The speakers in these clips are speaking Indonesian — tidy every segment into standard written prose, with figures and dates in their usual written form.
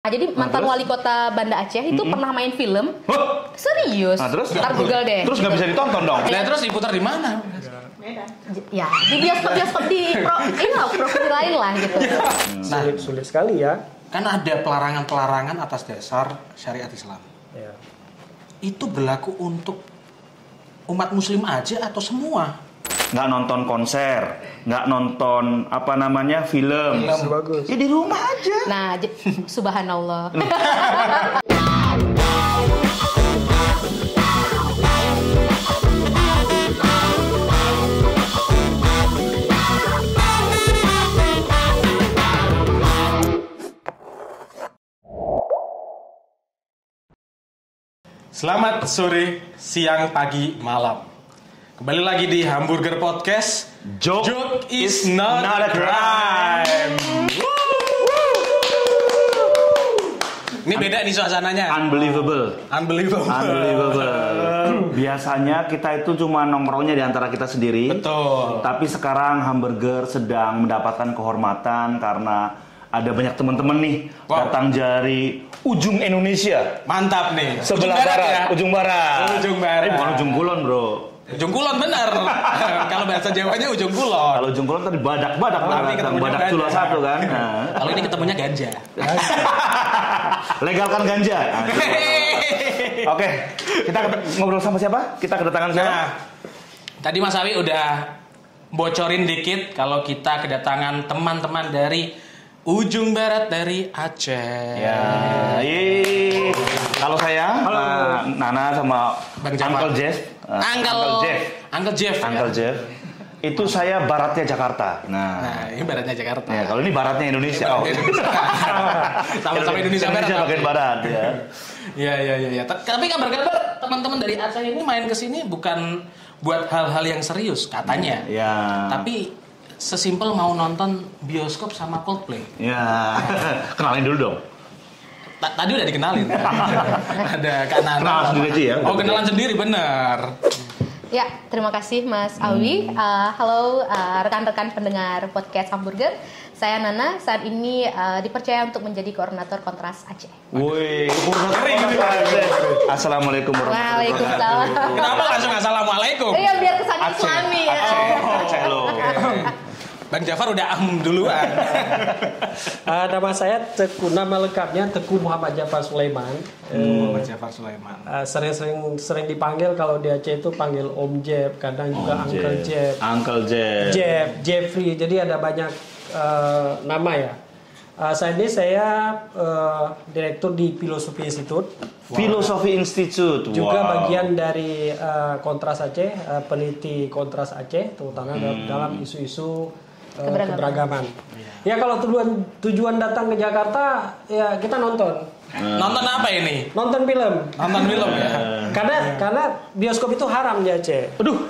Jadi mantan wali kota Banda Aceh itu pernah main film. Serius. Nah, terus? Ntar Google deh. Terus nggak bisa ditonton dong? Nah, terus diputar di mana? Ya, di bioskop di provinsi lain lah gitu. Nah, Sulit sekali ya. kan ada pelarangan-pelarangan atas dasar syariat Islam. Ya. Itu berlaku untuk umat muslim aja atau semua? Nggak nonton konser, nggak nonton film. Bagus. Ya di rumah aja. Nah, subhanallah. Selamat sore, siang, pagi, malam. Kembali lagi di Hamburger Podcast. Joke is not a crime. Ini beda nih suasananya. Unbelievable. Unbelievable. Biasanya kita itu cuma nongkrongnya di antara kita sendiri. Betul. Tapi sekarang Hamburger sedang mendapatkan kehormatan karena ada banyak teman-teman nih datang dari ujung Indonesia. Mantap nih. Sebelah barat, ya? ujung barat. Ujung barat. Bukan ujung kulon, bro. Ujung kulon bener. Kalau bahasa Jawanya ujung kulon. Kalau ujung kulon tadi badak-badak, ini ketemunya badak ganja. cula satu kan. Nah. Kalau ini ketemunya ganja. Legalkan ganja. Oke, kita ngobrol sama siapa? Kita kedatangan siapa? Nah, tadi Mas Awi udah bocorin dikit kalau kita kedatangan teman-teman dari ujung barat dari Aceh. Ya, kalau saya, Nana sama Bang Jafar. Uncle Jeff, Uncle Jeff, itu saya baratnya Jakarta. Nah, ini baratnya Jakarta. Ya, kalau ini baratnya Indonesia. Sama-sama Indonesia Barat. bagian barat, ya. Iya. Tapi kabar-kabar teman-teman dari Aceh ini main ke sini bukan buat hal-hal yang serius katanya. Ya. Tapi sesimpel mau nonton bioskop sama Coldplay. Ya, kenalin dulu dong. Tadi udah dikenalin. Ada Kak Nana. Kenalan sendiri aja ya. Oh, kenalan sendiri, bener. Ya, terima kasih Mas Awi. Halo rekan-rekan pendengar podcast Hamburger. Saya Nana, saat ini dipercaya untuk menjadi koordinator Kontras Aceh. Woi, Assalamualaikum warahmatullahi wabarakatuh. Waalaikumsalam. Kenapa langsung assalamualaikum? Iya, biar kesannya Islami ya. Aceh lo. Bang Jafar udah duluan. Nama saya nama lengkapnya Teguh Muhammad Jafar Sulaiman. Muhammad Jafar Sulaiman. Sering dipanggil kalau di Aceh itu panggil Om Jeff, kadang juga Uncle Jeff. Uncle Jeff. Jeffrey. Jadi ada banyak nama ya. Saat ini saya direktur di Filosofi Institute. Filosofi Institute. Juga bagian dari Kontras Aceh, peneliti Kontras Aceh, terutama dalam isu-isu keberagaman. Ya kalau tujuan datang ke Jakarta, ya kita nonton. Nonton apa ini? Nonton film. Nonton film ya. Karena bioskop itu haram di Aceh. Aduh,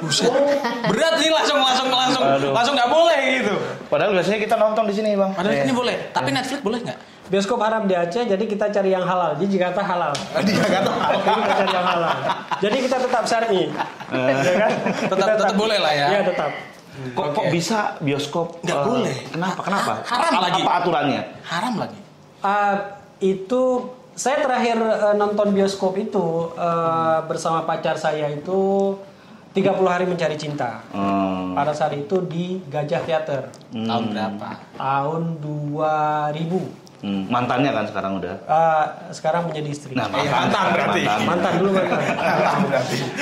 berat nih langsung nggak boleh gitu. Padahal biasanya kita nonton di sini, Bang. Padahal ini boleh, tapi Netflix boleh nggak? Bioskop haram di Aceh, jadi kita cari yang halal. Di Jakarta halal. Di Jakarta Jadi kita cari yang halal. Jadi kita tetap syar'i. Ya kan? Tetap boleh lah ya. Iya, tetap. Kok bisa bioskop Nggak boleh? Kenapa? Haram lagi. Apa aturannya? Haram lagi. Itu saya terakhir nonton bioskop itu bersama pacar saya itu 30 hari mencari cinta. Pada saat itu di Gajah Theater. Tahun berapa? Tahun 2000. Mantannya kan sekarang udah. Sekarang menjadi istri. Nah, mantan berarti. Mantan dulu mantan.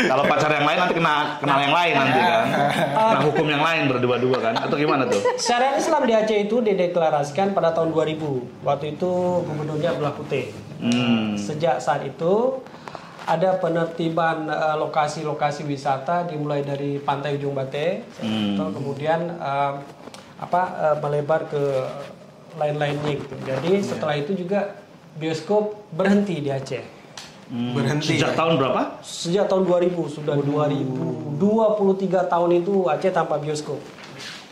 Kalau pacar yang lain nanti kenal yang lain nanti kan. Nah, hukum yang lain berdua-dua kan. Atau gimana tuh? Syariat Islam di Aceh itu dideklarasikan pada tahun 2000. Waktu itu gubernurnya Abdullah Putih. Sejak saat itu ada penertiban lokasi-lokasi wisata dimulai dari Pantai Ujung Bate, kemudian melebar ke lain-lainnya gitu. Jadi setelah itu juga bioskop berhenti di Aceh. Berhenti. Sejak tahun berapa? Sejak tahun 2000, sudah 2023 tahun itu Aceh tanpa bioskop.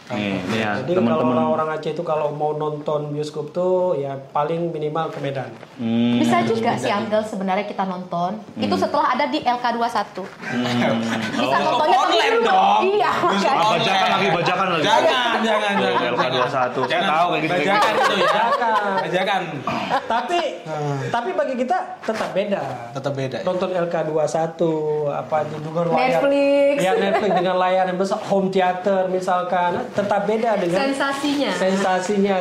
Nih ya, Jadi kalau teman-teman. orang-orang Aceh itu kalau mau nonton bioskop tuh ya paling minimal ke Medan. Bisa juga sih Angel sebenarnya kita nonton. Itu setelah ada di LK21. Bisa nontonnya tapi Online di rumah. dong. Iya, makanya. Bajakan lagi. Jangan. LK21. Saya Jangan. tahu kayak gitu. Bajakan itu ya. Bajakan. Bajakan. Tapi bagi kita tetap beda. Tetap beda. Ya? Nonton LK21 apa dengan layar Netflix. ya Netflix dengan layar yang besar, home theater misalkan, tetap beda dengan sensasinya,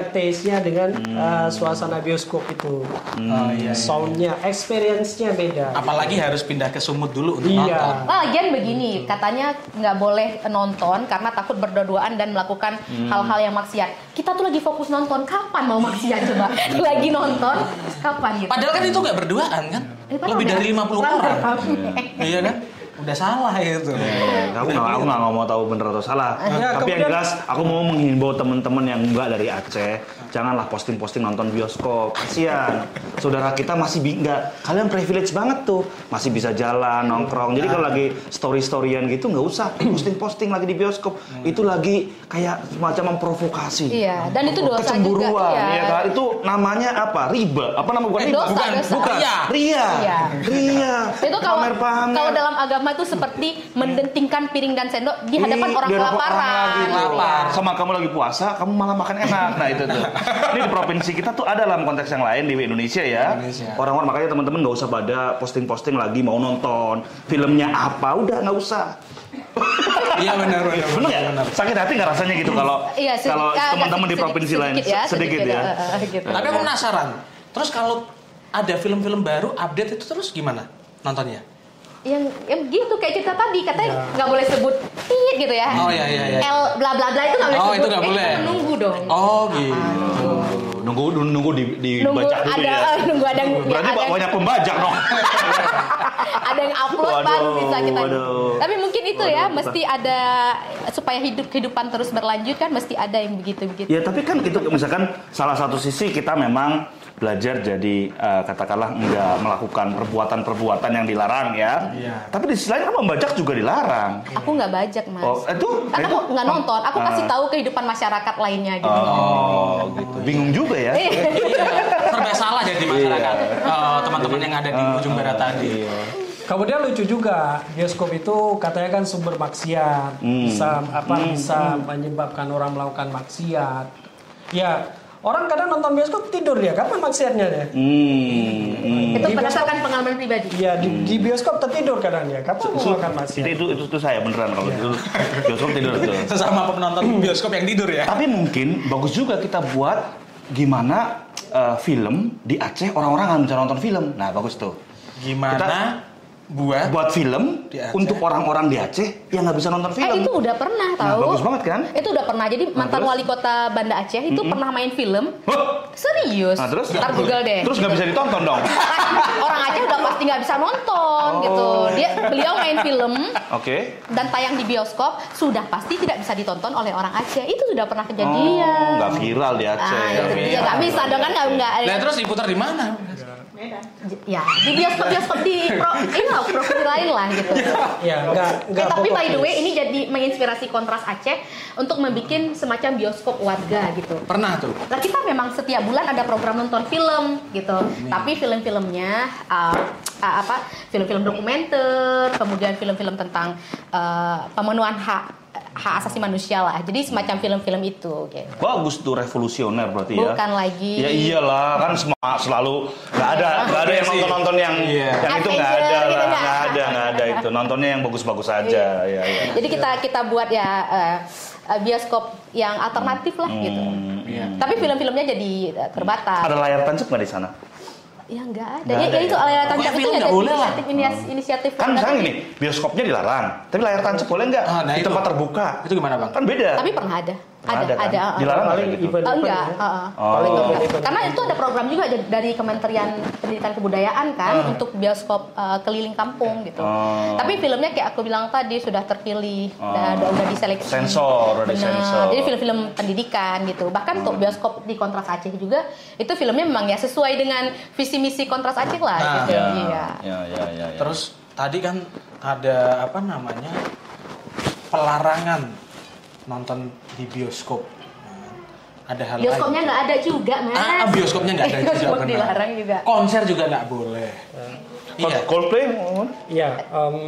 taste-nya dengan suasana bioskop itu. Sound-nya, experience-nya beda. Apalagi harus pindah ke Sumut dulu untuk Iya. nonton. Lagian begini, katanya nggak boleh nonton karena takut berdua-duaan dan melakukan hal-hal yang maksiat. Kita tuh lagi fokus nonton, kapan mau maksiat coba? Lagi nonton, kapan gitu? Padahal kan itu nggak berduaan kan? Lebih dari 50 orang. Iya kan? Udah salah itu. Aku nggak mau tahu bener atau salah. Ya, Tapi yang kemudian- jelas aku mau menghimbau teman-teman yang enggak dari Aceh, janganlah posting-posting nonton bioskop. Kasihan. Saudara kita masih enggak. Kalian privilege banget tuh, masih bisa jalan, nongkrong. Jadi kalau lagi story-storyan gitu nggak usah posting-posting lagi di bioskop. Itu lagi kayak semacam memprovokasi. Iya, dan itu dosa Kecemburuan, juga. ya kan? Itu namanya apa? Riba. Apa nama bukan riba? Dosa. Bukan. Ria. Ria. Itu kalau Pamer-pamer. dalam agama itu seperti mendentingkan piring dan sendok di hadapan orang Di hadapan kelaparan. orang lagi tuh. Lapar. Sama kamu lagi puasa, kamu malah makan enak. Nah itu tuh. Ini di provinsi kita tuh ada dalam konteks yang lain di Indonesia ya. Indonesia. Orang-orang makanya teman-teman nggak usah pada posting-posting lagi mau nonton filmnya apa, udah nggak usah. Iya benar. Bener nggak? Sakit hati nggak rasanya gitu kalau Iya, kalau agak teman-teman di sedikit- provinsi lain sedikit sedikit ya. gitu. Tapi aku penasaran. Terus kalau ada film-film baru update itu terus gimana nontonnya? Yang gitu kayak cerita tadi katanya nggak boleh sebut tit gitu ya. Oh, iya. L bla bla bla itu nggak boleh Oh, sebut. itu nggak boleh. Nunggu dong. Oh gitu. Nunggu dibaca dulu ya. Nunggu ada Berarti ada, banyak pembajak dong. ada yang upload Waduh, baru bisa kita. waduh. Tapi mungkin itu ya Waduh, mesti ada supaya kehidupan terus berlanjut kan mesti ada yang begitu-begitu. Ya tapi kan itu misalkan salah satu sisi kita memang belajar jadi katakanlah nggak melakukan perbuatan-perbuatan yang dilarang ya. Iya. Tapi di sisi lain kan membajak juga dilarang. Aku nggak bajak mas. Oh itu? Kan aku nggak nonton. Aku kasih tahu kehidupan masyarakat lainnya gitu. Oh gitu. Bingung juga ya. Serba salah jadi masyarakat. Teman-teman yang ada di ujung barat tadi. Kemudian lucu juga, bioskop itu katanya kan sumber maksiat, bisa menyebabkan orang melakukan maksiat. Ya, orang kadang nonton bioskop tidur dia, kapan maksiatnya dia? Itu Di berdasarkan pengalaman pribadi. Ya di bioskop tertidur kadang dia, kapan mau makan maksiat? Itu saya beneran kalau itu bioskop tidur itu. Sesama penonton bioskop yang tidur ya. Tapi mungkin bagus juga kita buat gimana film di Aceh orang-orang nggak bisa nonton film. Nah bagus tuh. Gimana buat film di Aceh. untuk orang-orang di Aceh yang nggak bisa nonton film. Itu udah pernah tahu. Nah, bagus banget kan? Itu udah pernah. Jadi mantan terus? wali kota Banda Aceh itu pernah main film. Hah? Serius. Nah, terus? Ntar Google deh. Terus nggak bisa ditonton dong? Orang Aceh udah pasti nggak bisa nonton gitu. Beliau main film Oke. dan tayang di bioskop sudah pasti tidak bisa ditonton oleh orang Aceh. Itu sudah pernah kejadian. Nggak viral di Aceh. Ya nggak bisa dong kan nggak. Nah terus diputar di mana? Ya di bioskop di provinsi lain lah gitu. Ya, enggak. Tapi by the pokoknya. way ini jadi menginspirasi Kontras Aceh untuk membuat semacam bioskop warga gitu. Pernah tuh. Nah kita memang setiap bulan ada program nonton film gitu. Tapi film-filmnya film-film dokumenter, kemudian film-film tentang pemenuhan hak asasi manusia lah. Jadi semacam film-film itu gitu. Bagus tuh, revolusioner berarti ya. Bukan lagi. Ya iyalah, kan selalu nggak ada yang nonton yang itu nggak ada Adventure, lah, gitu, nggak ada itu. Nontonnya yang bagus-bagus aja. Ya. Jadi kita buat ya bioskop yang alternatif lah gitu. Tapi film-filmnya jadi terbatas. Ada layar tancap nggak di sana? Ya nggak ada. Nggak ada Ya itu ya? layar tancap Pokoknya itu film ada nggak boleh lah. inisiatif. Kan misalnya gini, bioskopnya dilarang, tapi layar tancap boleh nggak? Ah, nah Di itu. tempat terbuka. Itu gimana bang? Kan beda. Tapi pernah ada. Ada kan? Ada. Dilarang Paling nggak gitu? event-event Enggak, ya. paling Oh. enggak. Karena itu ada program juga dari Kementerian Pendidikan Kebudayaan kan untuk bioskop keliling kampung gitu. Tapi filmnya kayak aku bilang tadi sudah terpilih, udah diseleksi. Sensor, udah Benar. disensor. Jadi film-film pendidikan gitu. Bahkan untuk bioskop di Kontras Aceh juga itu filmnya memang ya sesuai dengan visi misi Kontras Aceh lah gitu. Iya. Ya. Terus tadi kan ada apa namanya pelarangan nonton di bioskop. Ada hal Bioskopnya lain. nggak ada juga, Mas. Bioskopnya nggak ada juga, Bioskop benar. dilarang juga. Konser juga nggak boleh. Iya. Coldplay? Iya.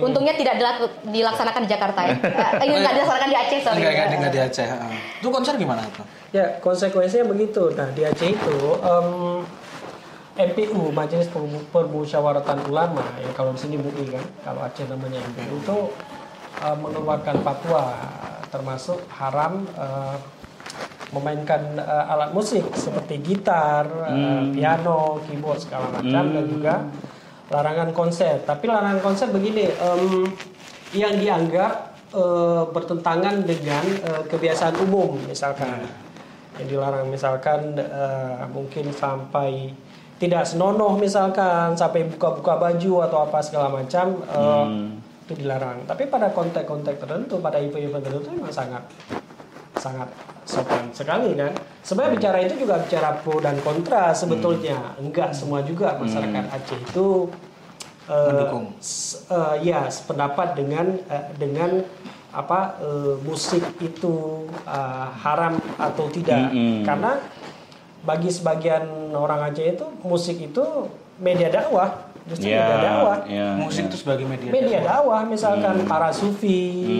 Untungnya tidak dilaksanakan di Jakarta ya. Nggak dilaksanakan di Aceh, sorry. Enggak di Aceh. Itu konser gimana tuh? Ya, konsekuensinya begitu. Nah, di Aceh itu MPU, Majelis Permusyawaratan Ulama, ya kalau di sini MUI kan, kalau Aceh namanya MPU itu mengeluarkan fatwa termasuk haram memainkan alat musik seperti gitar, piano, keyboard segala macam dan juga larangan konser. Tapi larangan konser begini, yang dianggap bertentangan dengan kebiasaan umum misalkan. Yang dilarang misalkan mungkin sampai tidak senonoh misalkan sampai buka-buka baju atau apa segala macam itu dilarang. Tapi pada konteks-konteks tertentu, pada event-event tertentu memang sangat sopan sekali kan. Sebenarnya bicara itu juga bicara pro dan kontra sebetulnya. Enggak semua juga masyarakat Aceh itu mendukung. Ya sependapat dengan apa musik itu haram atau tidak. Karena bagi sebagian orang Aceh itu musik itu media dakwah. Justru media dakwah. Musik itu sebagai media dakwah misalkan para sufi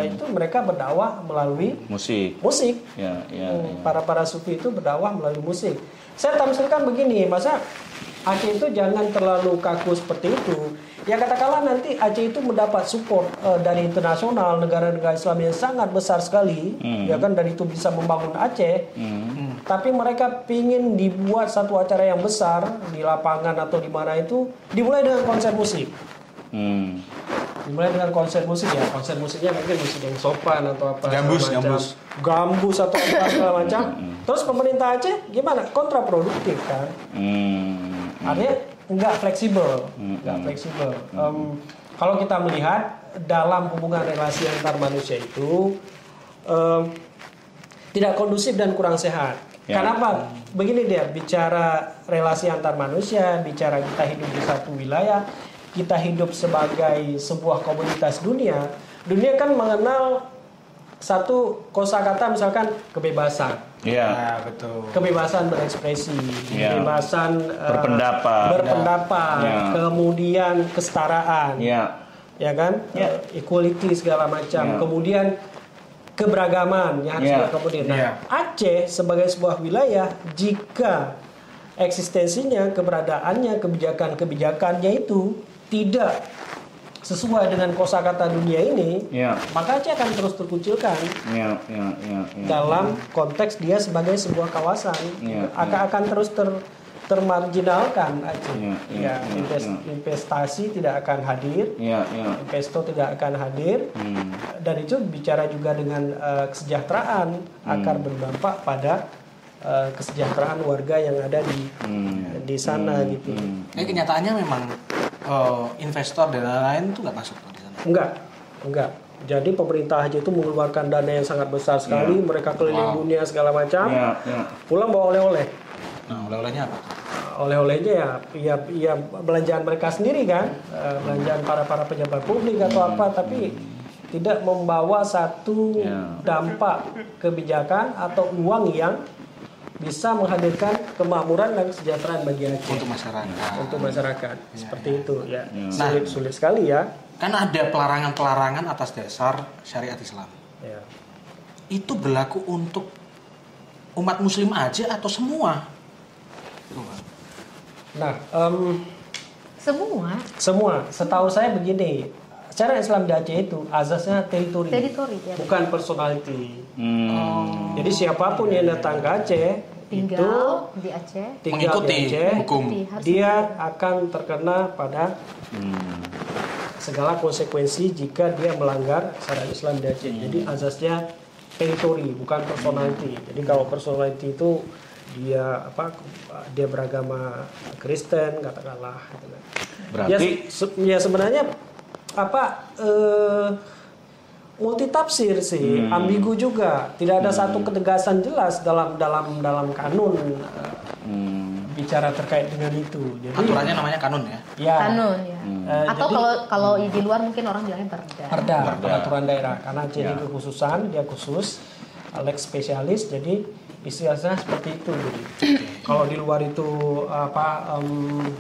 itu mereka berdakwah melalui musik. Para sufi itu berdakwah melalui musik. Saya tamsilkan begini, masa Aceh itu jangan terlalu kaku seperti itu. Ya katakanlah nanti Aceh itu mendapat support dari internasional, negara-negara Islam yang sangat besar sekali, ya kan, dan itu bisa membangun Aceh. Tapi mereka pingin dibuat satu acara yang besar di lapangan atau di mana itu, dimulai dengan konser musik. Dimulai dengan konser musik ya, konser musiknya mungkin musik yang sopan atau apa, gambus atau apa segala macam. Terus pemerintah Aceh gimana? Kontraproduktif kan? Artinya nggak fleksibel. Kalau kita melihat dalam hubungan relasi antar manusia itu tidak kondusif dan kurang sehat. Kenapa? Begini dia, bicara relasi antar manusia, bicara kita hidup di satu wilayah, kita hidup sebagai sebuah komunitas dunia. Dunia kan mengenal satu kosakata misalkan kebebasan. Iya, betul. Kebebasan berekspresi, kebebasan berpendapat, kemudian kesetaraan. Ya kan? Equality segala macam. Kemudian keberagaman yang harus kemudian. Nah, Aceh sebagai sebuah wilayah, jika eksistensinya, keberadaannya, kebijakan-kebijakannya itu tidak sesuai dengan kosakata dunia ini, maka Aceh akan terus terkucilkan dalam konteks dia sebagai sebuah kawasan, akan terus termarginalkan Aceh. Investasi tidak akan hadir, investor tidak akan hadir, dan itu bicara juga dengan kesejahteraan akan berdampak pada kesejahteraan warga yang ada di sana gitu. Kenyataannya memang investor dan lain-lain itu nggak masuk di sana. Enggak. Jadi pemerintah Aceh itu mengeluarkan dana yang sangat besar sekali, mereka keliling dunia segala macam, pulang bawa oleh-oleh. Nah, oleh-olehnya apa? Oleh-olehnya ya belanjaan mereka sendiri kan, belanjaan para pejabat publik atau apa, tapi tidak membawa satu dampak kebijakan atau uang yang bisa menghadirkan kemakmuran dan kesejahteraan bagi Aceh untuk masyarakat seperti itu ya. Sulit sekali ya. Kan ada pelarangan atas dasar syariat Islam. Itu berlaku untuk umat Muslim aja atau semua? Nah, semua. Setahu saya begini, syariat Islam di Aceh itu azasnya teritori bukan personality. Jadi siapapun yang datang ke Aceh tinggal di Aceh, hukum, dia akan terkena pada segala konsekuensi jika dia melanggar syariat Islam di Aceh. Jadi azasnya teritori bukan personality. Jadi kalau personality itu dia beragama Kristen katakanlah gitu kan. Berarti ya sebenarnya multitafsir sih, ambigu juga, tidak ada satu ketegasan jelas dalam kanun bicara terkait dengan itu. Jadi Aturannya namanya kanun ya. ya Kanun ya. Atau kalau di luar mungkin orang bilangnya perda. peraturan daerah karena Aceh ini kekhususan, dia khusus lex spesialis, jadi istilahnya seperti itu. Jadi kalau di luar itu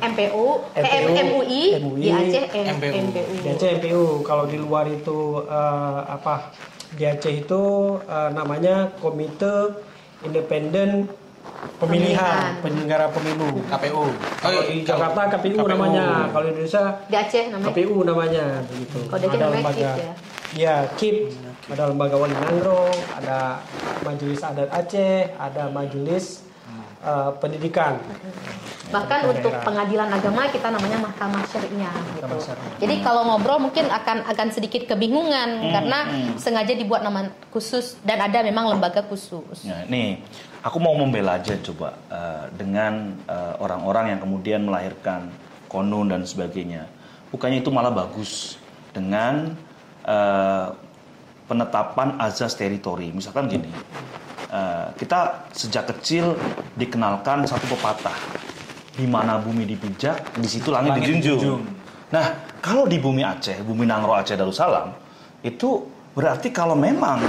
MPU, MUI, di Aceh MPU. di Aceh MPU. Kalau di luar itu di Aceh itu namanya Komite Independen Pemilihan Penyelenggara Pemilu. KPU. Kalau di Jakarta KPU namanya, kalau di Indonesia Di Aceh namanya. KPU namanya begitu. Kalau di Aceh Ada namanya lembaga, KIP ya. ya KIP, ada lembaga Wali Nangro, ada Majelis Adat Aceh, ada Majelis Pendidikan. Bahkan untuk pengadilan agama kita namanya Mahkamah Syariah gitu. Mahkamah Syariah. Jadi kalau ngobrol mungkin akan sedikit kebingungan karena sengaja dibuat nama khusus dan ada memang lembaga khusus. Nah, nih, aku mau membela aja coba dengan orang-orang yang kemudian melahirkan konun dan sebagainya. Bukannya itu malah bagus dengan penetapan azas teritori. Misalkan gini, kita sejak kecil dikenalkan satu pepatah, di mana bumi dipijak, di situ langit dijunjung. Nah, kalau di bumi Aceh, bumi Nangro Aceh Darussalam, itu berarti kalau memang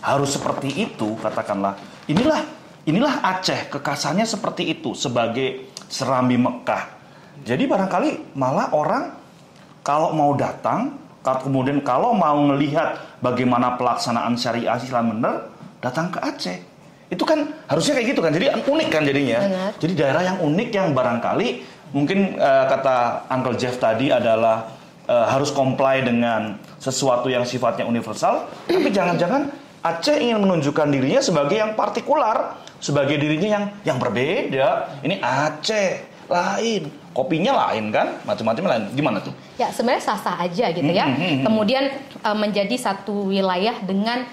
harus seperti itu, katakanlah, inilah Aceh, kekasannya seperti itu sebagai serambi Mekah. Jadi barangkali malah orang kalau mau datang, kemudian kalau mau melihat bagaimana pelaksanaan syariah Islam benar, datang ke Aceh. Itu kan harusnya kayak gitu kan, jadi unik kan jadinya. Benar. Jadi daerah yang unik yang barangkali mungkin kata Uncle Jeff tadi adalah harus comply dengan sesuatu yang sifatnya universal, tapi jangan-jangan Aceh ingin menunjukkan dirinya sebagai yang partikular, sebagai dirinya yang berbeda. Ini Aceh lain, kopinya lain kan, macam-macam lain. Gimana tuh? Ya sebenarnya sah-sah aja gitu ya. Kemudian menjadi satu wilayah dengan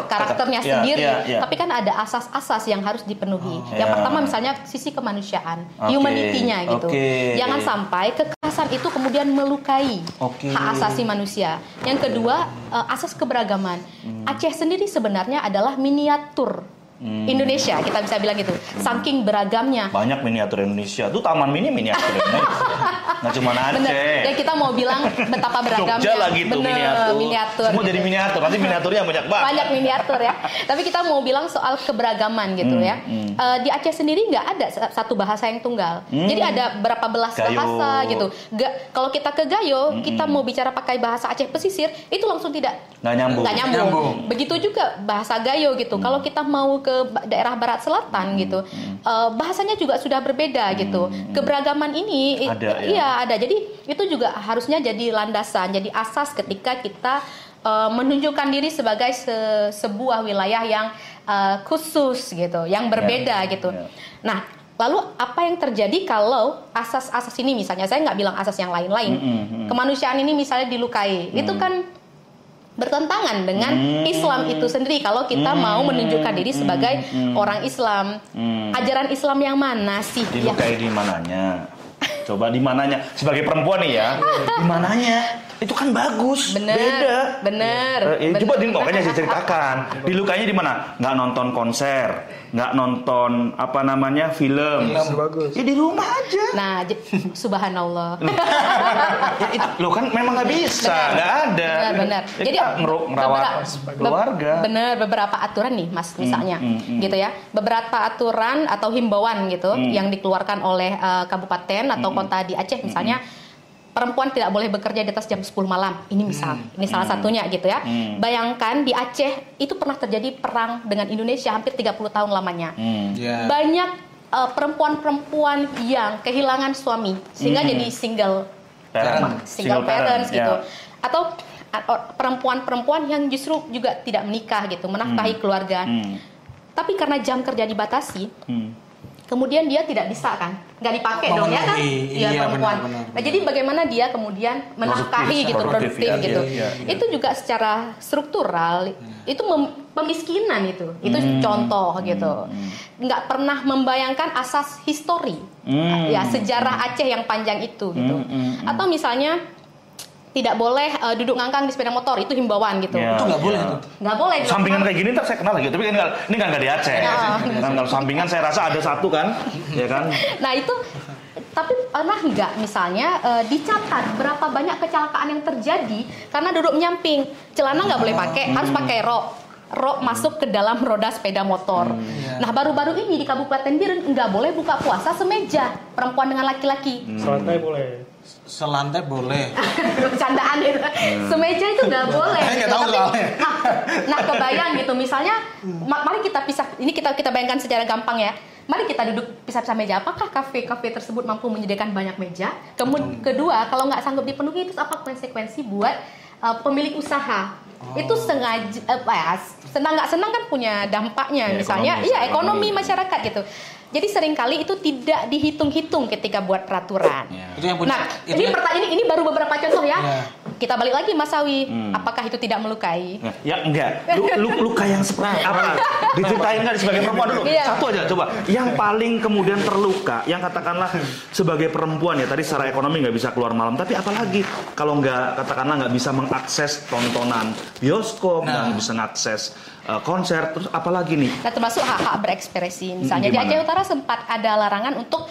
karakternya sendiri. Ya. Tapi kan ada asas-asas yang harus dipenuhi. Yang pertama misalnya sisi kemanusiaan, humanity-nya gitu. Jangan sampai kekerasan itu kemudian melukai hak asasi manusia. Yang kedua, asas keberagaman. Aceh sendiri sebenarnya adalah miniatur Indonesia, kita bisa bilang gitu. Saking beragamnya. Banyak miniatur Indonesia. Tuh taman mini miniatur Indonesia. Nggak cuma Aceh. Bener. Dan kita mau bilang betapa beragamnya. Jogja lagi tuh miniatur. Semua gitu. jadi miniatur. Nanti miniaturnya banyak banget. Banyak miniatur ya. Tapi kita mau bilang soal keberagaman gitu ya. Di Aceh sendiri nggak ada satu bahasa yang tunggal. Jadi ada berapa belas bahasa gitu. Kalau kita ke Gayo, kita mau bicara pakai bahasa Aceh pesisir, itu langsung tidak nyambung. Begitu juga bahasa Gayo gitu. Kalau kita mau ke daerah barat selatan gitu, bahasanya juga sudah berbeda gitu. Keberagaman ini ada. Jadi itu juga harusnya jadi landasan, jadi asas ketika kita menunjukkan diri sebagai sebuah wilayah yang khusus gitu, yang berbeda gitu. Nah, lalu apa yang terjadi kalau asas-asas ini misalnya, saya nggak bilang asas yang lain-lain, kemanusiaan ini misalnya dilukai, itu kan bertentangan dengan Islam itu sendiri. Kalau kita mau menunjukkan diri sebagai orang Islam, ajaran Islam yang mana sih? Dilukai di mananya? Coba di mananya? Sebagai perempuan nih ya, di mananya? Itu kan bagus, beda. Bener. Coba makanya saya ceritakan. Dilukainya di mana? Nggak nonton konser, nggak nonton film. Bagus. Ya di rumah aja. Nah, subhanallah. Lo kan memang nggak bisa, nggak ada. Benar. Jadi merawat keluarga. Bener, beberapa aturan nih, Mas, misalnya, gitu ya. Beberapa aturan atau himbauan gitu yang dikeluarkan oleh kabupaten atau kota di Aceh, misalnya. Perempuan tidak boleh bekerja di atas jam 10 malam. Ini ini salah satunya gitu ya. Bayangkan di Aceh itu pernah terjadi perang dengan Indonesia hampir 30 tahun lamanya. Banyak perempuan-perempuan yang kehilangan suami sehingga jadi single parents gitu. Atau perempuan-perempuan yang justru juga tidak menikah gitu, menafkahi keluarga. Tapi karena jam kerja dibatasi, kemudian dia tidak bisa kan, nggak dipakai dong ya kan, dia perempuan. Benar. Nah jadi bagaimana dia kemudian menafkahi produktif gitu. Itu juga secara struktural itu pemiskinan itu contoh gitu. Nggak pernah membayangkan asas histori, ya sejarah Aceh yang panjang itu gitu. Atau misalnya tidak boleh duduk ngangkang di sepeda motor, itu himbauan gitu. Ya, Itu nggak boleh ya. tuh. Nggak boleh. Sampingan kayak gini ntar saya kenal lagi, tapi ini kan nggak di Aceh. Kan kalau sampingan saya rasa ada satu kan, ya kan? Nah itu, tapi pernah nggak misalnya dicatat berapa banyak kecelakaan yang terjadi karena duduk menyamping, celana nggak boleh pakai, harus pakai rok masuk ke dalam roda sepeda motor. Nah baru-baru ini di Kabupaten Biren nggak boleh buka puasa semeja perempuan dengan laki-laki. Selantai boleh. Selantai boleh. Bercandaan itu. Semeja itu nggak boleh. Saya nggak tahu Tapi, soalnya. nah kebayang gitu misalnya, mari kita pisah. Ini kita bayangkan secara gampang ya. Mari kita duduk pisah-pisah meja. Apakah kafe-kafe tersebut mampu menyediakan banyak meja? Kemudian kedua, kalau nggak sanggup dipenuhi, itu apa konsekuensi buat pemilik usaha? Itu sengaja, senang nggak senang kan punya dampaknya. Ya, Misalnya, ekonomi masyarakat gitu. Jadi seringkali itu tidak dihitung-hitung ketika buat peraturan. Ya. Itu yang punya. Nah, ini baru beberapa contoh ya. Ya. Kita balik lagi Mas Sawi, apakah itu tidak melukai? Ya enggak. Luka yang seperti apa? Diceritain nggak sebagai perempuan dulu? Iya. Satu aja coba. Yang paling kemudian terluka, yang katakanlah sebagai perempuan ya tadi secara ekonomi nggak bisa keluar malam, tapi apalagi kalau nggak katakanlah nggak bisa mengakses tontonan bioskop, nggak bisa mengakses konser, terus apalagi nih? Nah, termasuk hak-hak berekspresi. Misalnya di Gimana? Aceh Utara sempat ada larangan untuk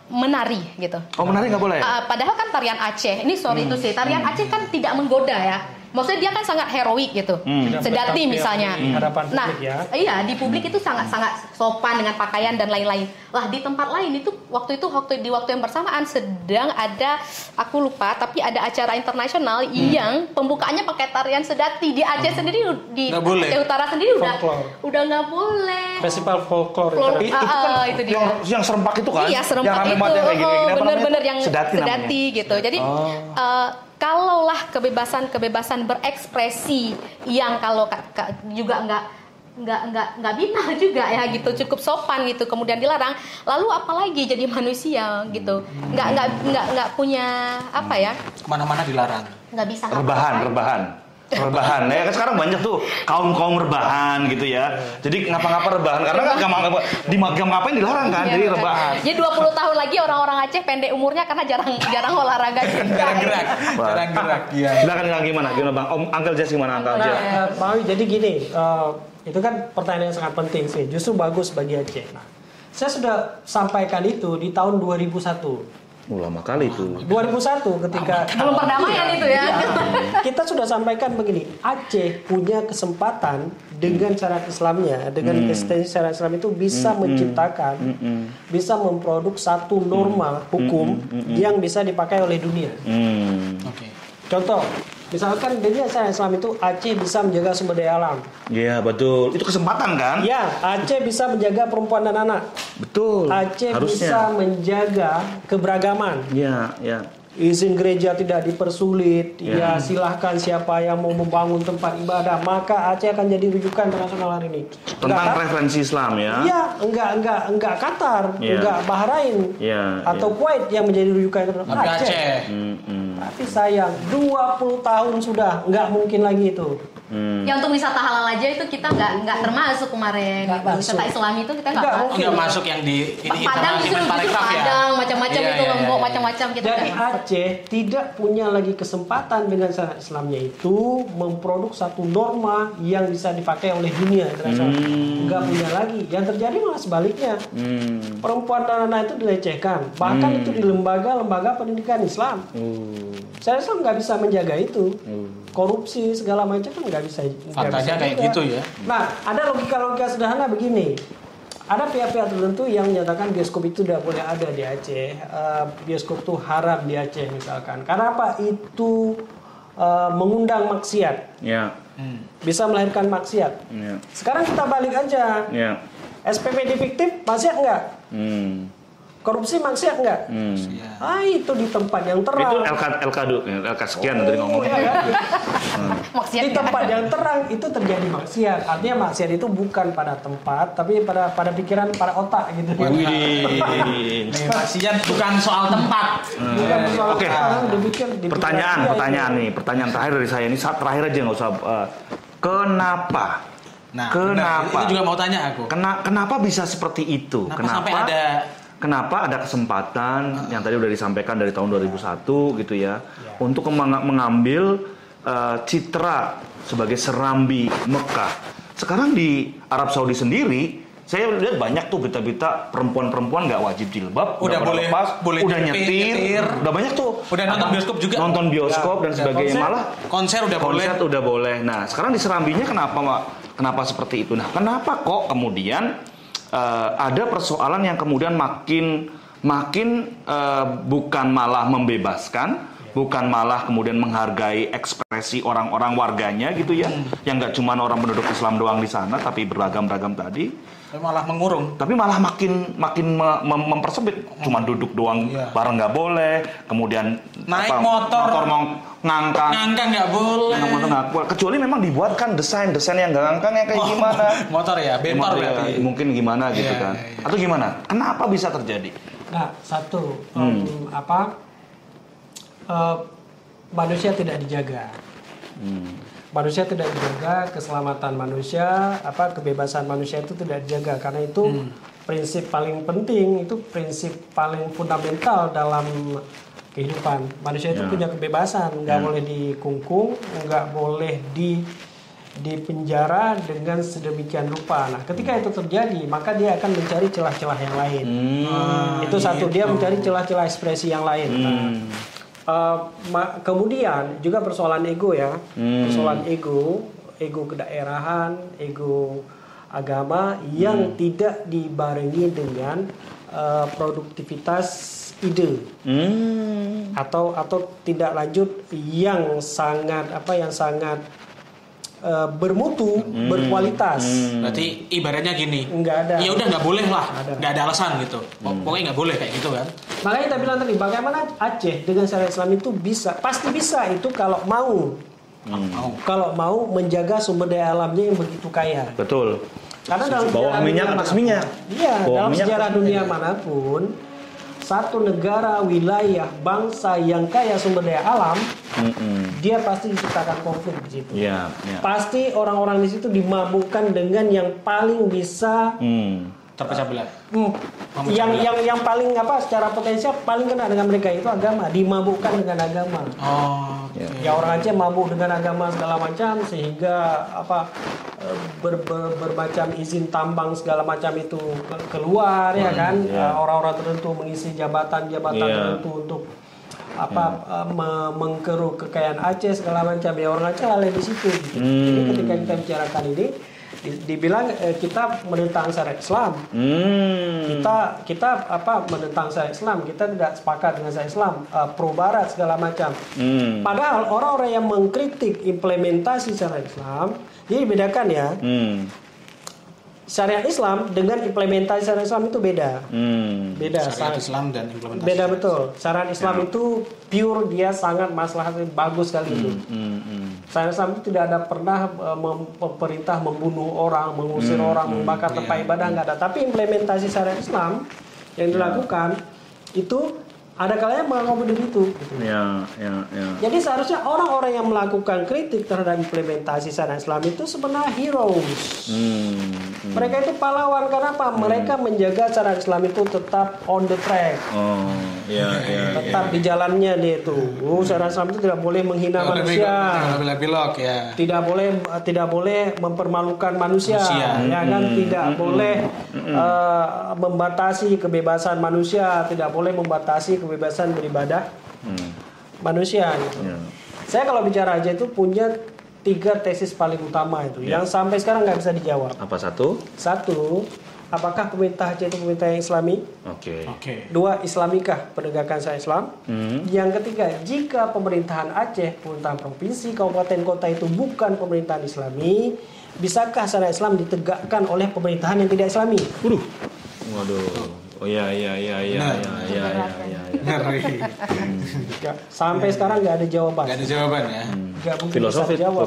menari gitu. Oh menari nggak boleh? Padahal kan tarian Aceh, ini sorry itu sih, tarian Aceh kan tidak menggoda ya. Maksudnya dia kan sangat heroik gitu, sedati misalnya. Di hadapan Nah, publik ya. iya di publik itu sangat-sangat sopan dengan pakaian dan lain-lain. Lah di tempat lain itu waktu yang bersamaan sedang ada, aku lupa, tapi ada acara internasional yang pembukaannya pakai tarian sedati di Aceh sendiri, di Nggak boleh. Aceh Utara sendiri Folklore. udah nggak boleh. Festival folklore. Folklore. Itu kan itu dia. yang serempak itu kan? Iya serempak yang rame itu, banget yang kayak gini, apa bener-bener namanya? yang sedati sedati gitu. Jadi kalaulah kebebasan berekspresi yang kalau juga nggak bina juga ya gitu, cukup sopan gitu, kemudian dilarang, lalu apalagi jadi manusia gitu, nggak punya apa ya, Kemana-mana dilarang. nggak bisa rebahan ya kan sekarang banyak tuh kaum rebahan gitu ya, jadi ngapa-ngapa rebahan karena kan ngapain dilarang kan, jadi rebahan. Jadi 20 tahun lagi orang-orang Aceh pendek umurnya karena jarang olahraga juga. Jarang gerak. Iya. Silakan gimana Bang Uncle Jess gimana Uncle Jess? Pak Awi, jadi gini, itu kan pertanyaan yang sangat penting sih, justru bagus bagi Aceh. Nah, saya sudah sampaikan itu di tahun 2001. Lama kali itu. 2001 ketika Belum perdamaian itu ya. kita sudah sampaikan begini, Aceh punya kesempatan dengan syarat Islamnya, dengan eksistensi syarat Islam itu bisa menciptakan, bisa memproduk satu norma hukum yang bisa dipakai oleh dunia. Oke. Contoh, misalkan dengan syarat Islam itu Aceh bisa menjaga sumber daya alam. Iya betul, itu kesempatan kan? Ya, Aceh bisa menjaga perempuan dan anak. Betul. Aceh bisa harusnya. menjaga keberagaman. Iya. Izin gereja tidak dipersulit. Ya, silahkan siapa yang mau membangun tempat ibadah, maka Aceh akan jadi rujukan internasional hari ini. Tentang referensi Islam ya. Iya, enggak Qatar, Iya. enggak Bahrain, Iya, atau Kuwait yang menjadi rujukan internasional. Tapi Aceh. Tapi sayang, 20 tahun sudah nggak mungkin lagi itu. Ya untuk wisata halal aja itu kita nggak termasuk kemarin. Nggak Gitu. Wisata masuk. Islami itu kita Nggak nggak mungkin. Nggak masuk yang di ini Padang internal justru Kemenparekraf ya. Padang macam-macam Iya, itu iya, Lombok iya. macam-macam kita Jadi nggak masuk. Aceh tidak punya lagi kesempatan dengan syarat Islamnya itu memproduk satu norma yang bisa dipakai oleh dunia internasional. Nggak punya lagi. Yang terjadi malah sebaliknya. Perempuan dan anak itu dilecehkan. Bahkan itu di lembaga-lembaga pendidikan Islam. Saya Islam nggak bisa menjaga itu. Korupsi segala macam kan nggak bisa. Faktanya kayak juga. gitu ya. Nah, ada logika-logika sederhana begini. Ada pihak-pihak tertentu yang menyatakan bioskop itu tidak boleh ada di Aceh. Bioskop itu haram di Aceh misalkan. Karena apa? Itu mengundang maksiat. Ya. Bisa melahirkan maksiat. Ya. Sekarang kita balik aja. Ya. SPPD fiktif maksiat nggak? Korupsi maksiat nggak? Itu di tempat yang terang. Itu LK sekian tadi ngomong. Iya kan? Maksiat Di tempat yang terang itu terjadi maksiat. Artinya maksiat itu bukan pada tempat, tapi pada pikiran, pada otak gitu. Wih. Maksiat bukan soal tempat. Bukan soal Oke. otak, dipikir Pertanyaan nih, pertanyaan terakhir dari saya ini saat terakhir aja nggak usah. Kenapa? Nah, Kenapa? benar. Itu juga mau tanya aku. Kenapa bisa seperti itu? Kenapa sampai ada kenapa ada kesempatan yang tadi udah disampaikan dari tahun 2001 gitu ya, untuk mengambil citra sebagai serambi Mekah. Sekarang di Arab Saudi sendiri, saya lihat banyak tuh berita-berita perempuan-perempuan nggak wajib jilbab, udah boleh lepas, boleh udah nyetir, udah banyak tuh. Udah nonton bioskop juga. Nonton bioskop dan sebagainya, malah konser udah boleh. Nah, sekarang di serambinya kenapa seperti itu? Nah, kenapa kok kemudian ada persoalan yang kemudian makin bukan malah membebaskan, bukan malah kemudian menghargai ekspresi orang-orang warganya gitu ya, yang nggak cuma orang penduduk Islam doang di sana, tapi beragam-ragam tadi. Malah mengurung. Tapi malah makin mempersempit. Cuma duduk doang bareng nggak boleh. Kemudian naik motor ngangkang nggak boleh. Motor nggak boleh. Kecuali memang dibuatkan desain yang nggak ngangkang yang kayak gimana. Motor ya, bentor berarti. Mungkin gimana gitu kan. Atau gimana? Kenapa bisa terjadi? Nah, satu manusia tidak dijaga. Manusia tidak dijaga, keselamatan manusia, kebebasan manusia itu tidak dijaga, karena itu prinsip paling penting, itu prinsip paling fundamental dalam kehidupan. Manusia itu punya kebebasan, nggak boleh dikungkung, nggak boleh di penjara dengan sedemikian rupa. Nah, ketika itu terjadi, maka dia akan mencari celah-celah yang lain. Itu satu, dia mencari celah-celah ekspresi yang lain. Kemudian juga persoalan ego ya, persoalan ego kedaerahan, ego agama yang tidak dibarengi dengan produktivitas ide atau tidak lanjut yang sangat bermutu, berkualitas. Berarti ibaratnya gini. Enggak ada. Ya udah nggak boleh lah, nggak ada alasan gitu. Pokoknya nggak boleh kayak gitu kan. Makanya kita bilang tadi, bagaimana Aceh dengan syariat Islam itu bisa, pasti bisa itu kalau mau. Kalau mau menjaga sumber daya alamnya yang begitu kaya. Betul. Karena dalam bawang minyak atas minyak. Iya, dalam sejarah dunia manapun, satu negara, wilayah, bangsa yang kaya sumber daya alam, dia pasti diciptakan konflik di situ. Pasti orang-orang di situ dimabukkan dengan yang paling bisa terpecah belah. Yang paling secara potensial paling kena dengan mereka itu agama, dimabukkan dengan agama. Ya orang Aceh mabuk dengan agama segala macam, sehingga bermacam izin tambang segala macam itu keluar ya kan. Orang-orang tertentu mengisi jabatan tertentu untuk mengkeruk kekayaan Aceh segala macam, ya orang Aceh lalai di situ gitu. Jadi ketika kita bicarakan ini dibilang kita menentang syariat Islam, kita menentang syariat Islam, kita tidak sepakat dengan syariat Islam, pro Barat segala macam. Padahal orang-orang yang mengkritik implementasi syariat Islam, jadi bedakan ya. Syariat Islam dengan implementasi syariat Islam itu beda. Beda. Syariat Islam dan implementasi. Beda betul. Syariat Islam itu pure, dia sangat maslahatnya bagus sekali itu. Syariat Islam itu tidak ada pernah pemerintah membunuh orang, mengusir orang, membakar tempat ibadah, nggak ada. Tapi implementasi syariat Islam yang dilakukan itu ada kalanya mengakomodir itu. Jadi seharusnya orang-orang yang melakukan kritik terhadap implementasi syariat Islam itu sebenarnya heroes. Mereka itu pahlawan. Kenapa? Mereka menjaga syariat Islam itu tetap on the track. Tetap di jalannya dia itu. Syariat Islam itu tidak boleh menghina manusia. Tidak boleh mempermalukan manusia. Ya kan? Tidak boleh membatasi kebebasan manusia. Tidak boleh membatasi kebebasan beribadah manusia gitu. Saya kalau bicara aja itu punya 3 tesis paling utama itu yang sampai sekarang nggak bisa dijawab. Apa satu? Satu, apakah pemerintah Aceh itu pemerintah yang Islami? Oke. 2, Islamikah penegakan syariat Islam? Yang ketiga, jika pemerintahan Aceh, pemerintahan provinsi, kabupaten, kota itu bukan pemerintahan Islami, bisakah syariat Islam ditegakkan oleh pemerintahan yang tidak Islami? Waduh. Sampai sekarang nggak ada jawaban. Nggak ada jawaban ya.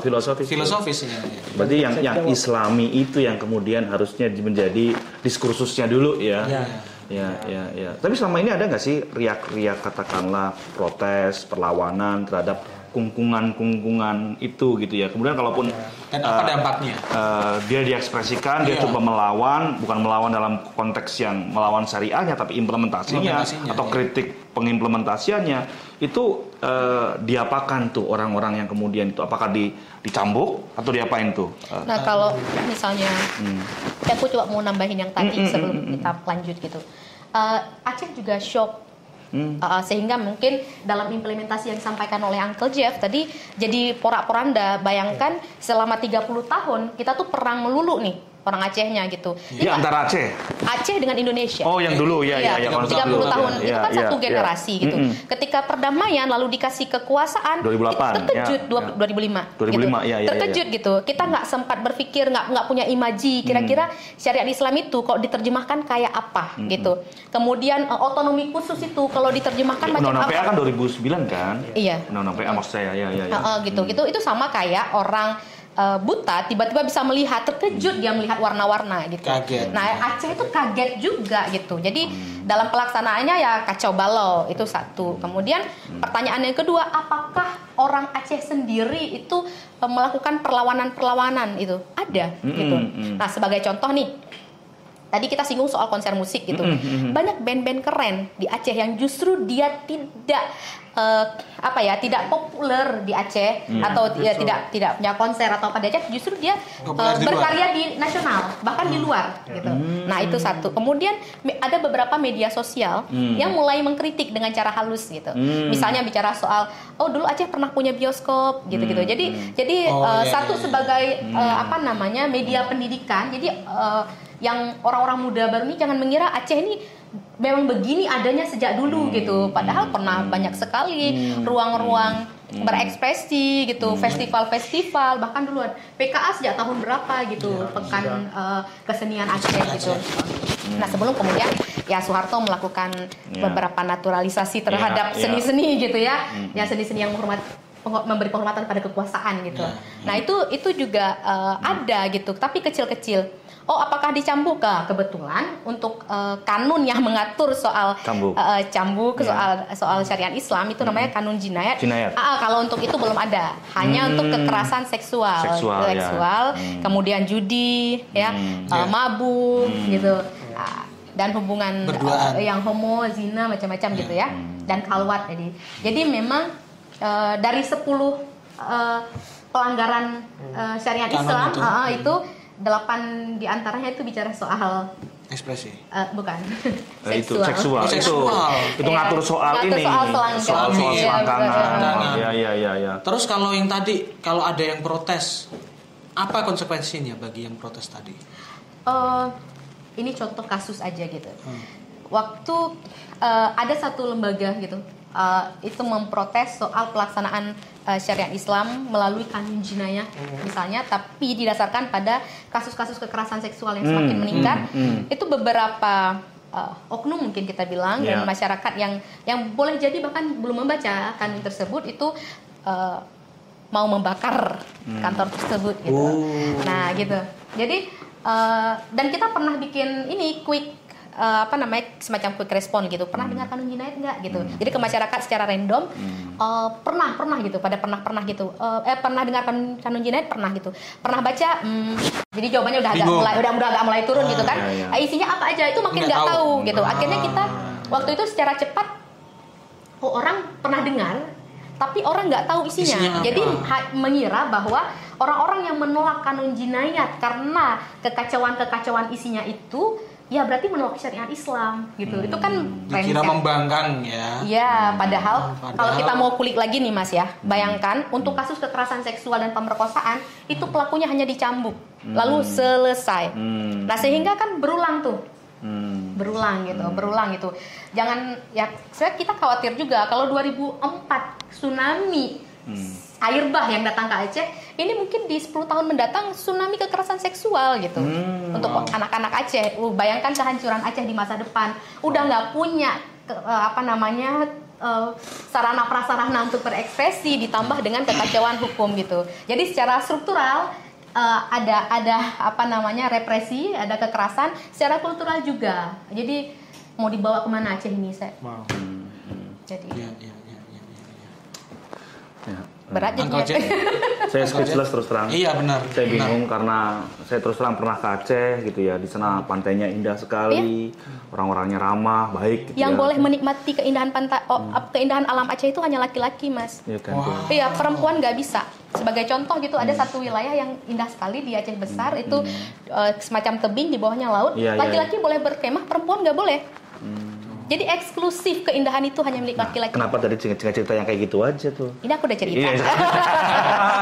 Filosofis ya. Berarti yang Islami itu yang kemudian harusnya menjadi diskursusnya dulu ya. Tapi selama ini ada nggak sih riak-riak katakanlah protes, perlawanan terhadap kungkungan itu gitu ya. Kemudian kalaupun Dan apa dampaknya? Dia diekspresikan, dia Iya. coba melawan, bukan melawan dalam konteks yang melawan syariahnya, tapi implementasinya atau iya. kritik pengimplementasiannya itu diapakan tuh orang-orang yang kemudian itu, apakah dicambuk atau diapain tuh? Nah kalau misalnya, aku coba mau nambahin yang tadi sebelum kita lanjut gitu. Aceh juga shock. Sehingga mungkin dalam implementasi yang disampaikan oleh Uncle Jeff tadi jadi porak-poranda. Bayangkan selama 30 tahun kita tuh perang melulu nih orang Acehnya gitu. Di antara Aceh. Aceh dengan Indonesia. Oh, yang dulu ya, Iya, ya, 30 tahun itu kan satu ya. generasi gitu. Ketika perdamaian lalu dikasih kekuasaan 2008, terkejut ya. 2005. 2005, gitu. ya. Terkejut gitu. Kita nggak sempat berpikir, nggak punya imaji kira-kira syariat Islam itu kok diterjemahkan kayak apa gitu. Kemudian otonomi khusus itu kalau diterjemahkan macam Undang-undang PA apa? kan 2009 kan? Iya. Undang-undang PA maksud saya, ya. Gitu. Itu sama kayak orang buta tiba-tiba bisa melihat, terkejut dia melihat warna-warna gitu. Kaget. Nah Aceh itu kaget juga gitu. Jadi dalam pelaksanaannya ya kacau balau, itu satu. Kemudian pertanyaan yang kedua, apakah orang Aceh sendiri itu melakukan perlawanan itu? Ada gitu. Nah sebagai contoh nih, tadi kita singgung soal konser musik gitu. Banyak band-band keren di Aceh yang justru dia tidak tidak populer di Aceh atau ya, tidak punya konser atau apa di Aceh, justru dia berkarya di nasional bahkan di luar gitu. Nah itu satu. Kemudian ada beberapa media sosial yang mulai mengkritik dengan cara halus gitu. Misalnya bicara soal dulu Aceh pernah punya bioskop gitu-gitu. Jadi satu sebagai media pendidikan. Jadi yang orang-orang muda baru ini jangan mengira Aceh ini memang begini adanya sejak dulu gitu. Padahal pernah banyak sekali ruang-ruang berekspresi gitu, festival-festival, bahkan duluan PKA sejak tahun berapa gitu, pekan kesenian Aceh gitu. Nah sebelum kemudian ya Soeharto melakukan beberapa naturalisasi terhadap seni-seni gitu ya, ya seni-seni yang memberi penghormatan pada kekuasaan gitu. Nah itu juga ada gitu, tapi kecil-kecil. Apakah dicambuk? Kebetulan untuk kanun yang mengatur soal cambuk, soal syariat Islam itu namanya kanun jinayat. Kalau untuk itu belum ada, hanya untuk kekerasan seksual. Kemudian judi, mabuk gitu, dan hubungan yang homo, zina, macam-macam gitu ya, dan khalwat. Jadi memang dari 10 pelanggaran syariat Islam itu 8 diantaranya itu bicara soal ekspresi. Bukan. Seksual. Itu ngatur soal ini. Soal selangkangan. Ya. Terus kalau yang tadi, kalau ada yang protes, apa konsekuensinya bagi yang protes tadi? Ini contoh kasus aja gitu. Waktu ada satu lembaga gitu, itu memprotes soal pelaksanaan syariat Islam melalui kanun jinayah misalnya, tapi didasarkan pada kasus-kasus kekerasan seksual yang semakin meningkat. Itu beberapa oknum mungkin kita bilang dan masyarakat yang boleh jadi bahkan belum membaca kanun tersebut itu mau membakar kantor tersebut gitu. Nah gitu. Jadi dan kita pernah bikin ini quick semacam quick respon gitu. Pernah dengar kanun jinayat enggak gitu. Jadi ke masyarakat secara random pernah gitu, pernah gitu. Pernah dengar kanun jinayat, pernah gitu. Pernah baca jadi jawabannya udah agak mulai turun gitu kan. Isinya apa aja itu makin enggak tahu gitu. Akhirnya kita waktu itu secara cepat orang pernah dengar tapi orang nggak tahu isinya. Jadi mengira bahwa orang-orang yang menolak kanun jinayat karena kekacauan isinya itu ya berarti menolak syariat Islam gitu. Itu kan dikira membangkang ya. Iya, padahal kalau kita mau kulik lagi nih Mas ya, bayangkan untuk kasus kekerasan seksual dan pemerkosaan itu pelakunya hanya dicambuk, lalu selesai. Nah sehingga kan berulang berulang gitu. Jangan ya, sebenarnya kita khawatir juga kalau 2004 tsunami air bah yang datang ke Aceh, ini mungkin di 10 tahun mendatang tsunami kekerasan seksual gitu untuk anak-anak Aceh. Bayangkan kehancuran Aceh di masa depan, udah nggak punya sarana prasarana untuk berekspresi, ditambah dengan kekacauan hukum gitu. Jadi secara struktural ada represi, ada kekerasan, secara kultural juga. Jadi mau dibawa kemana Aceh ini, saya? Wow. Jadi. Ya. Berat Uncle jadinya. Jack. Saya speechless terus terang. Iya benar. Saya bingung karena saya terus terang pernah ke Aceh gitu ya. Di sana pantainya indah sekali, orang-orangnya ramah, baik gitu Yang ya. boleh menikmati keindahan pantai, keindahan alam Aceh itu hanya laki-laki, Mas. Iya kan. tuh. Iya, perempuan nggak bisa. Sebagai contoh gitu, ada satu wilayah yang indah sekali di Aceh Besar, itu semacam tebing, di bawahnya laut. Iya, iya. Laki-laki boleh berkemah, perempuan nggak boleh. Jadi eksklusif keindahan itu hanya milik laki-laki. Kenapa tadi cerita yang kayak gitu aja tuh? Ini aku udah cerita. Iya.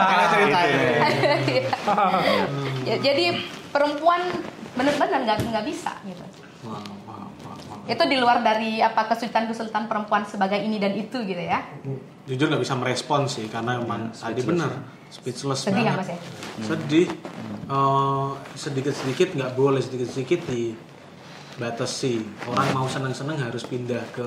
Karena cerita Gitu ya. nih. Ya, jadi perempuan benar-benar nggak bisa gitu. Wow. Itu di luar dari apa kesulitan perempuan sebagai ini dan itu gitu ya. Jujur nggak bisa merespon sih karena emang tadi benar speechless Sedih nggak, banget. Mas ya? Sedih. Sedikit-sedikit nggak boleh, sedikit-sedikit dibatasi. Orang mau senang-senang harus pindah ke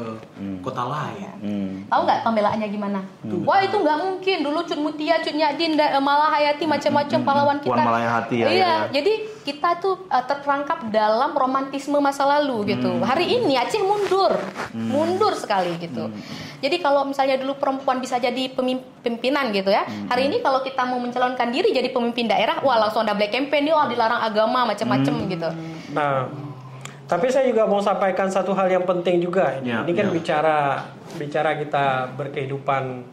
kota lain. Tahu nggak pembelaannya gimana? Wah itu nggak mungkin. Dulu Cut Mutia, Cut Nyadin, Malahayati macam-macam pahlawan kita. Puan Malahayati ya. Iya, jadi kita tuh terperangkap dalam romantisme masa lalu gitu. Hari ini Aceh mundur sekali gitu. Jadi kalau misalnya dulu perempuan bisa jadi pemimpinan gitu ya. Hari ini kalau kita mau mencalonkan diri jadi pemimpin daerah, wah langsung ada black campaign, wah dilarang agama macam-macam gitu. Nah, tapi saya juga mau sampaikan satu hal yang penting juga. Ya, Ini kan ya. bicara kita berkehidupan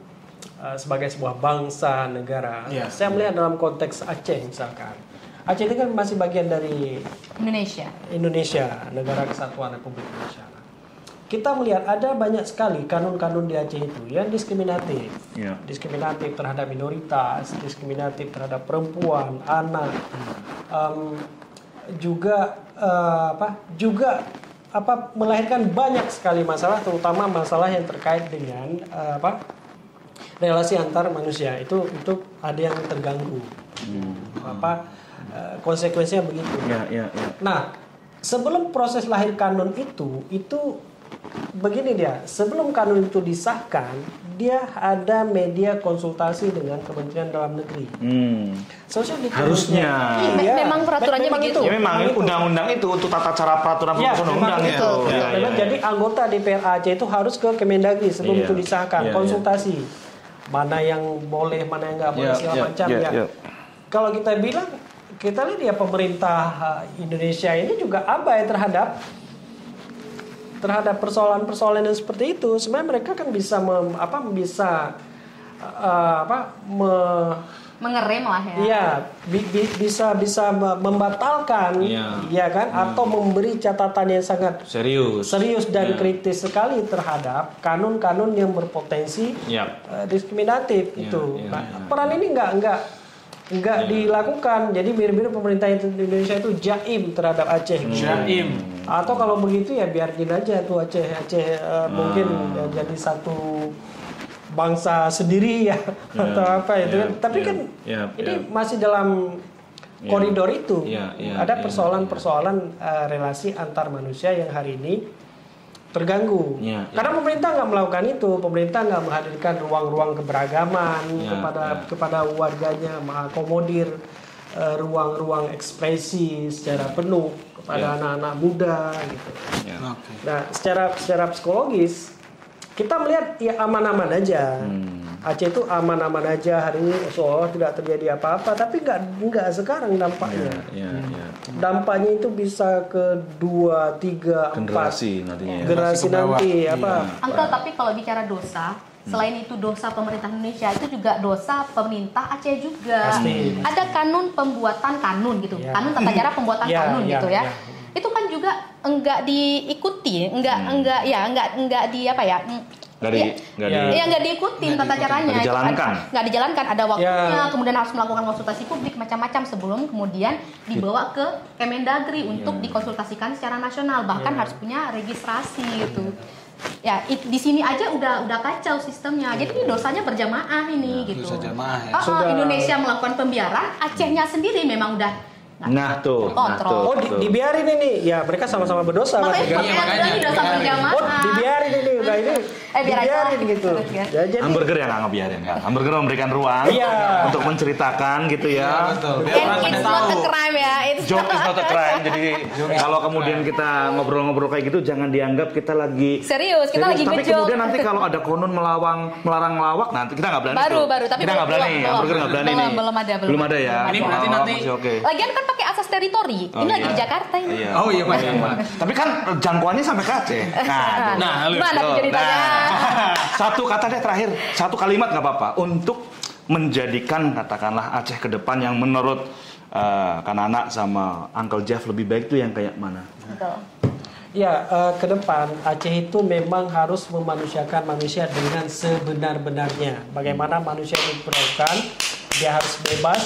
sebagai sebuah bangsa negara. Ya. Saya melihat dalam konteks Aceh misalkan. Aceh itu kan masih bagian dari Indonesia. Negara Kesatuan Republik Indonesia. Kita melihat ada banyak sekali kanun-kanun di Aceh itu yang diskriminatif. Iya. Diskriminatif terhadap minoritas, diskriminatif terhadap perempuan, anak. Juga melahirkan banyak sekali masalah, terutama masalah yang terkait dengan relasi antar manusia. Itu ada yang terganggu. Konsekuensinya begitu. Ya. Nah, sebelum proses lahir kanun itu begini dia. Sebelum kanun itu disahkan, dia ada media konsultasi dengan Kementerian Dalam Negeri. Seharusnya Harusnya. Memang peraturannya begitu. Ya memang undang-undang itu untuk tata cara peraturan undang-undang memang itu. Ya, memang jadi anggota DPR Aceh itu harus ke Kemendagri sebelum Iya. itu disahkan, Iya, konsultasi. Mana yang boleh, mana yang nggak boleh, segala macam ya. Kalau kita bilang, kita lihat ya pemerintah Indonesia ini juga abai terhadap persoalan-persoalan yang seperti itu. Sebenarnya mereka kan bisa Mengerem lah ya. Iya, bisa membatalkan, ya kan, atau memberi catatan yang sangat serius dan kritis sekali terhadap kanun-kanun yang berpotensi diskriminatif itu. Peran ini nggak dilakukan. Jadi mirip-mirip pemerintah Indonesia itu jaim terhadap Aceh. Jaim. Atau kalau begitu ya biarin aja tuh Aceh mungkin jadi satu bangsa sendiri ya atau apa itu kan. Tapi kan ini masih dalam koridor itu. Ada persoalan-persoalan relasi antar manusia yang hari ini terganggu. Karena pemerintah nggak melakukan itu, pemerintah nggak menghadirkan ruang-ruang keberagaman kepada warganya, mengakomodir ruang-ruang ekspresi secara penuh kepada anak-anak muda gitu. Nah, secara psikologis kita melihat ya aman-aman aja. Aceh itu aman-aman aja hari ini, seolah tidak terjadi apa-apa, tapi nggak sekarang dampaknya. Dampaknya itu bisa ke 2, 3, 4 generasi nantinya. generasi nanti apa? Uncle, tapi kalau bicara dosa, selain itu dosa pemerintah Indonesia, itu juga dosa pemerintah Aceh juga. Pasti. Ada kanun pembuatan kanun gitu, kanun tata cara pembuatan kanun gitu ya. Itu kan juga enggak diikuti, enggak di apa ya? Enggak diikutin tata caranya. Enggak dijalankan. Ada waktunya, kemudian harus melakukan konsultasi publik macam-macam sebelum kemudian dibawa ke Kemendagri untuk dikonsultasikan secara nasional, bahkan harus punya registrasi gitu. Ya, di sini aja udah kacau sistemnya. Jadi ini dosanya berjamaah ini gitu. Dosa jamaah ya. Indonesia melakukan pembiaran, Acehnya sendiri memang udah kontrol. Dibiarin ini. Ya, mereka sama-sama berdosa. Makanya makanya. ini dosa berjamaah. Dibiarin ini. juga ini biar aja lah. dibiarin gitu. Ya. Ya, jadi Hamburger yang nggak ngebiarin ya. Hamburger memberikan ruang Iya. untuk menceritakan gitu Iya, ya. betul. Biar And orang pada it's not a tahu. crime ya. It's Joke is not a crime. Jadi kalau kemudian kita ngobrol-ngobrol kayak gitu jangan dianggap kita lagi Serius, kita lagi Tapi ngejok. kemudian nanti kalau ada konon melarang ngelawak, nanti kita nggak berani. Baru, tuh. tapi kita nggak berani. belum, Hamburger nggak berani belum, nih. belum ada. Belum ada ya. Ini Belum berarti Oh, nanti- masih oke. Lagian kan pakai asas teritori. Ini lagi di Jakarta ini. Iya. Oh iya Mas. Tapi kan jangkauannya sampai ke Aceh. Nah, lu. Gimana tuh ceritanya? Satu kata deh terakhir, satu kalimat nggak apa-apa untuk menjadikan katakanlah Aceh ke depan yang menurut Kanana sama Uncle Jeff lebih baik tuh yang kayak mana? Betul. ya ke depan Aceh itu memang harus memanusiakan manusia dengan sebenar-benarnya. Bagaimana manusia diperlakukan, dia harus bebas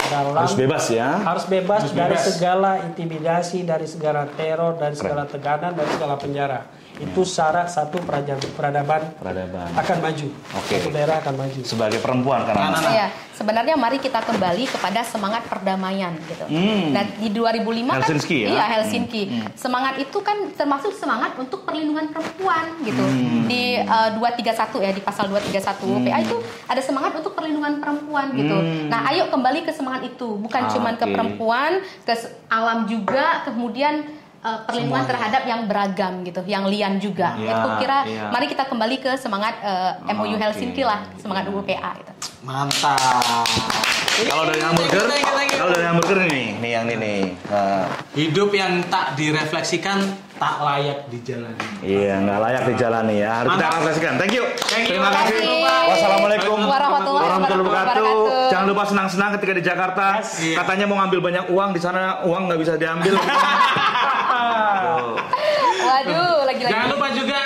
dalam Harus bebas ya. harus bebas Harus dari bebas. segala intimidasi, dari segala teror, dari segala tekanan, dari segala penjara. Itu syarat satu peradaban Peradaban. akan maju. Oke. Satu daerah akan maju. Sebagai perempuan Kanana. Iya, sebenarnya mari kita kembali kepada semangat perdamaian gitu. Nah, di 2005 Helsinki kan ya? iya Helsinki. Semangat itu kan termasuk semangat untuk perlindungan perempuan gitu. Di 231 ya, di pasal 231 PA itu ada semangat untuk perlindungan perempuan gitu. Nah, ayo kembali ke semangat itu, bukan cuman ke Oke. perempuan, ke alam juga, kemudian perlindungan terhadap yang beragam gitu, yang lian juga. Iya, Itu kira iya. mari kita kembali ke semangat MOU Oke. Helsinki lah, semangat UPA gitu. Mantap. Kalau dari hamburger, Thank you. kalau dari hamburger nih yang ini nih. Hidup yang tak direfleksikan tak layak dijalani. Iya, nggak layak dijalani ya. Harus kita Mantap. refleksikan. Thank you. Thank you. Terima kasih. Terima kasih. Wassalamualaikum Warahmatullahi wabarakatuh. wabarakatuh. Jangan lupa senang-senang ketika di Jakarta. Iya. Katanya mau ngambil banyak uang, di sana uang nggak bisa diambil. Waduh, lagi-lagi. Jangan lupa juga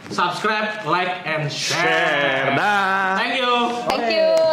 subscribe, like, and Share. share. Dah. Thank you. Thank you.